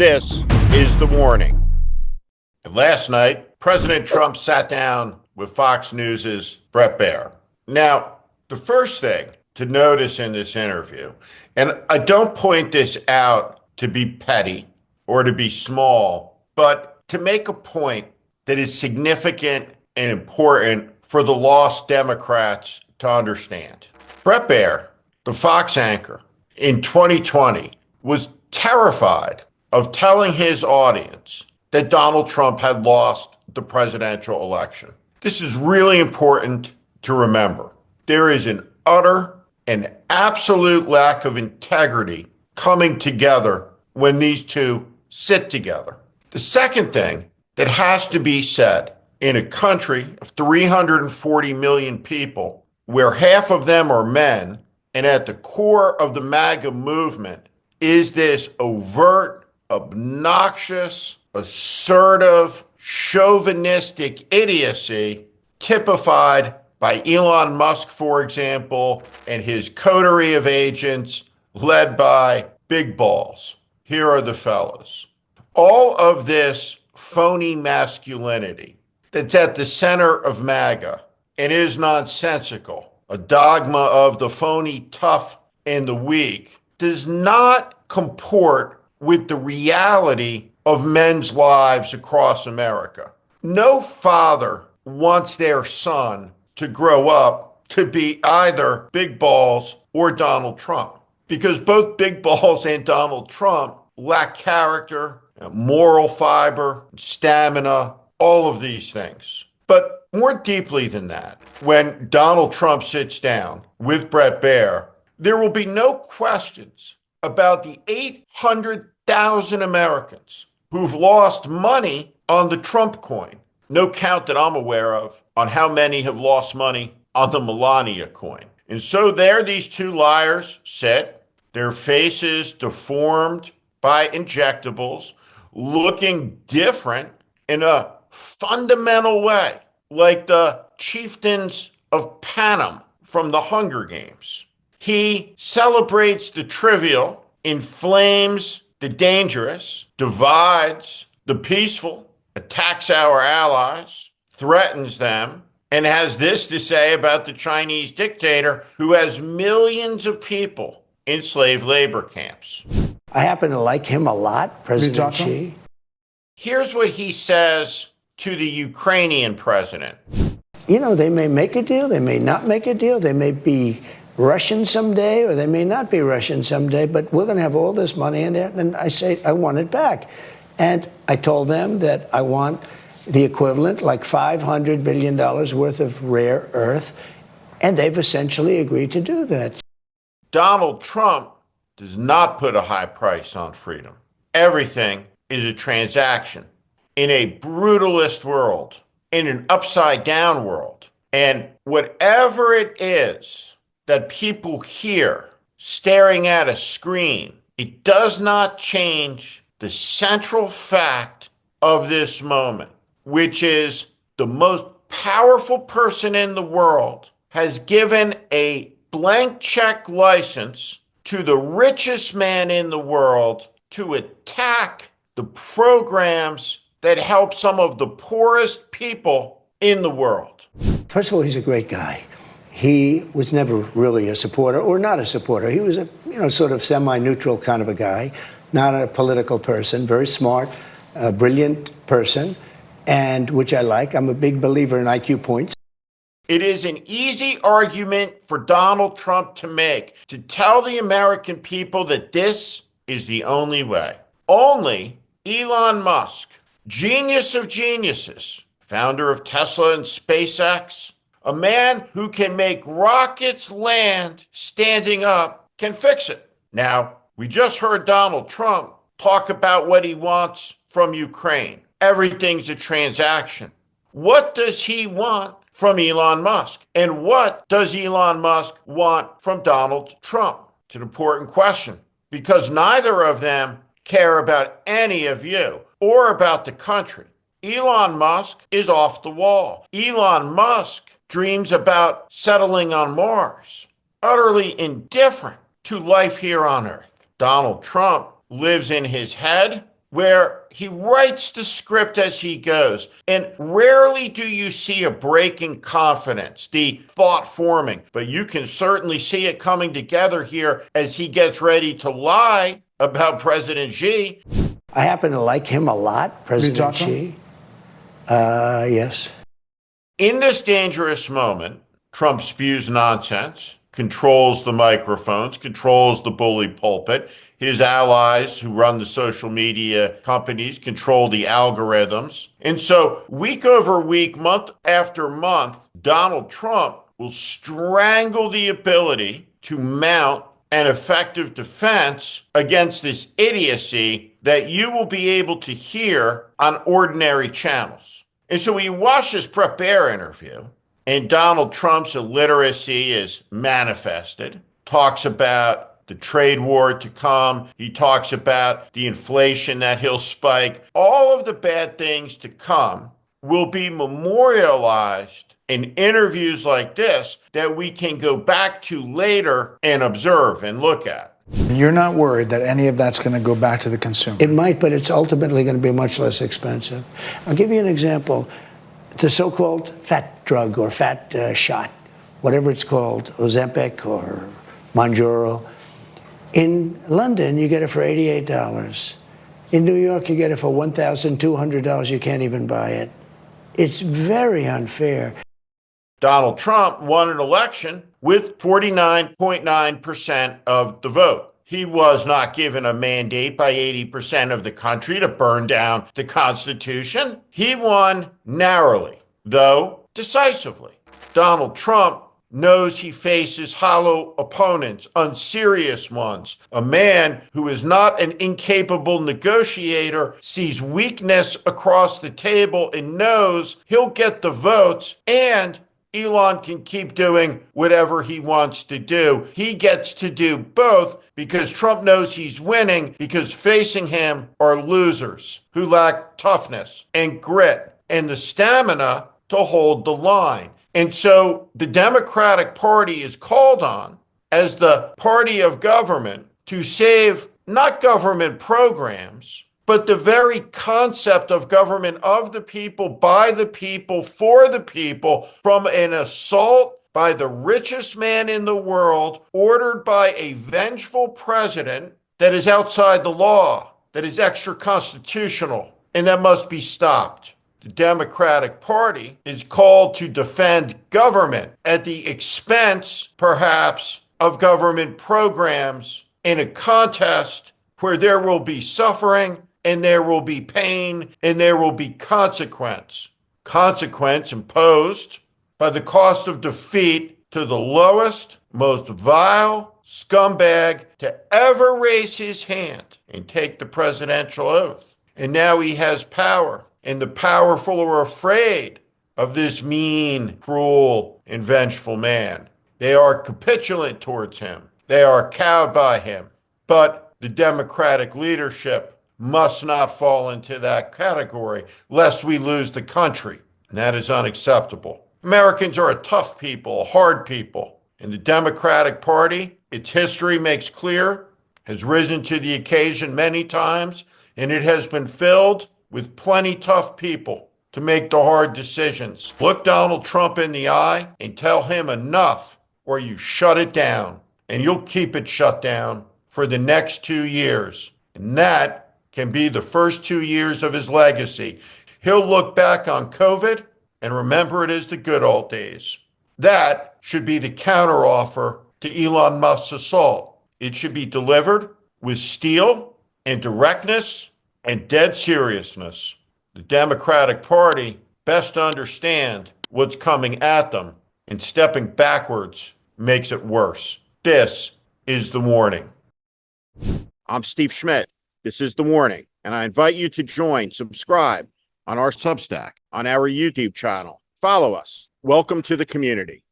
This is The Warning. And last night, President Trump sat down with Fox News' Bret Baier. Now, the first thing to notice in this interview, and I don't point this out to be petty or to be small, but to make a point that is significant and important for the lost Democrats to understand. Bret Baier, the Fox anchor, in 2020 was terrified of telling his audience that Donald Trump had lost the presidential election. This is really important to remember. There is an utter and absolute lack of integrity coming together when these two sit together. The second thing that has to be said in a country of 340 million people, where half of them are men, and at the core of the MAGA movement is this overt, obnoxious, assertive, chauvinistic idiocy typified by Elon Musk, for example, and his coterie of agents led by Big Balls. Here are the fellas. All of this phony masculinity that's at the center of MAGA and is nonsensical, a dogma of the phony tough and the weak, does not comport with the reality of men's lives across America. No father wants their son to grow up to be either Big Balls or Donald Trump, because both Big Balls and Donald Trump lack character, moral fiber, stamina, all of these things. But more deeply than that, when Donald Trump sits down with Bret Baier, there will be no questions about the 800,000 Americans who've lost money on the Trump coin. No count that I'm aware of on how many have lost money on the Melania coin. And so there these two liars sit, their faces deformed by injectables, looking different in a fundamental way, like the chieftains of Panem from the Hunger Games. He celebrates the trivial, inflames the dangerous, divides the peaceful, attacks our allies, threatens them, and has this to say about the Chinese dictator who has millions of people in slave labor camps. I happen to like him a lot, President Xi. Here's what he says to the Ukrainian president. You know, they may make a deal, they may not make a deal, they may be Russian someday, or they may not be Russian someday, but we're going to have all this money in there. And I say, I want it back. And I told them that I want the equivalent, like $500 billion worth of rare earth. And they've essentially agreed to do that. Donald Trump does not put a high price on freedom. Everything is a transaction in a brutalist world, in an upside down world. And whatever it is that people hear staring at a screen, it does not change the central fact of this moment, which is the most powerful person in the world has given a blank check license to the richest man in the world to attack the programs that help some of the poorest people in the world. First of all, he's a great guy. He was never really a supporter or not a supporter. He was a, sort of semi-neutral kind of a guy, not a political person, very smart, a brilliant person, and which I like. I'm a big believer in IQ points. It is an easy argument for Donald Trump to make, to tell the American people that this is the only way. Only Elon Musk, genius of geniuses, founder of Tesla and SpaceX, a man who can make rockets land standing up, can fix it. Now, we just heard Donald Trump talk about what he wants from Ukraine. Everything's a transaction. What does he want from Elon Musk? And what does Elon Musk want from Donald Trump? It's an important question, because neither of them care about any of you or about the country. Elon Musk is off the wall. Elon Musk dreams about settling on Mars, utterly indifferent to life here on Earth. Donald Trump lives in his head where he writes the script as he goes. And rarely do you see a break in confidence, the thought forming, but you can certainly see it coming together here as he gets ready to lie about President Xi. I happen to like him a lot, President Xi. Yes. In this dangerous moment, Trump spews nonsense, controls the microphones, controls the bully pulpit. His allies who run the social media companies control the algorithms. And so week over week, month after month, Donald Trump will strangle the ability to mount an effective defense against this idiocy that you will be able to hear on ordinary channels. And so when you watch this Bret Baier interview, and Donald Trump's illiteracy is manifested, talks about the trade war to come. He talks about the inflation that he'll spike. All of the bad things to come will be memorialized in interviews like this that we can go back to later and observe and look at. You're not worried that any of that's going to go back to the consumer? It might, but it's ultimately going to be much less expensive. I'll give you an example. The so-called fat drug or fat shot, whatever it's called, Ozempic or Mounjaro. In London, you get it for $88. In New York, you get it for $1,200. You can't even buy it. It's very unfair. Donald Trump won an election with 49.9% of the vote. He was not given a mandate by 80% of the country to burn down the Constitution. He won narrowly, though decisively. Donald Trump knows he faces hollow opponents, unserious ones. A man who is not an incapable negotiator, sees weakness across the table and knows he'll get the votes, and Elon can keep doing whatever he wants to do. He gets to do both because Trump knows he's winning, because facing him are losers who lack toughness and grit and the stamina to hold the line. And so the Democratic Party is called on as the party of government to save not government programs, but the very concept of government of the people, by the people, for the people, from an assault by the richest man in the world, ordered by a vengeful president that is outside the law, that is extra-constitutional, and that must be stopped. The Democratic Party is called to defend government at the expense, perhaps, of government programs in a contest where there will be suffering, and there will be pain, and there will be consequence. Consequence imposed by the cost of defeat to the lowest, most vile scumbag to ever raise his hand and take the presidential oath. And now he has power, and the powerful are afraid of this mean, cruel, and vengeful man. They are capitulant towards him. They are cowed by him. But the Democratic leadership must not fall into that category, lest we lose the country. And that is unacceptable. Americans are a tough people, a hard people. And the Democratic Party, its history makes clear, has risen to the occasion many times, and it has been filled with plenty tough people to make the hard decisions. Look Donald Trump in the eye and tell him enough, or you shut it down. And you'll keep it shut down for the next 2 years. And that can be the first 2 years of his legacy. He'll look back on COVID and remember it as the good old days. That should be the counteroffer to Elon Musk's assault. It should be delivered with steel and directness and dead seriousness. The Democratic Party best understand what's coming at them, and stepping backwards makes it worse. This is The Warning. I'm Steve Schmidt. This is The Warning, and I invite you to subscribe on our Substack, on our YouTube channel. Follow us. Welcome to the community.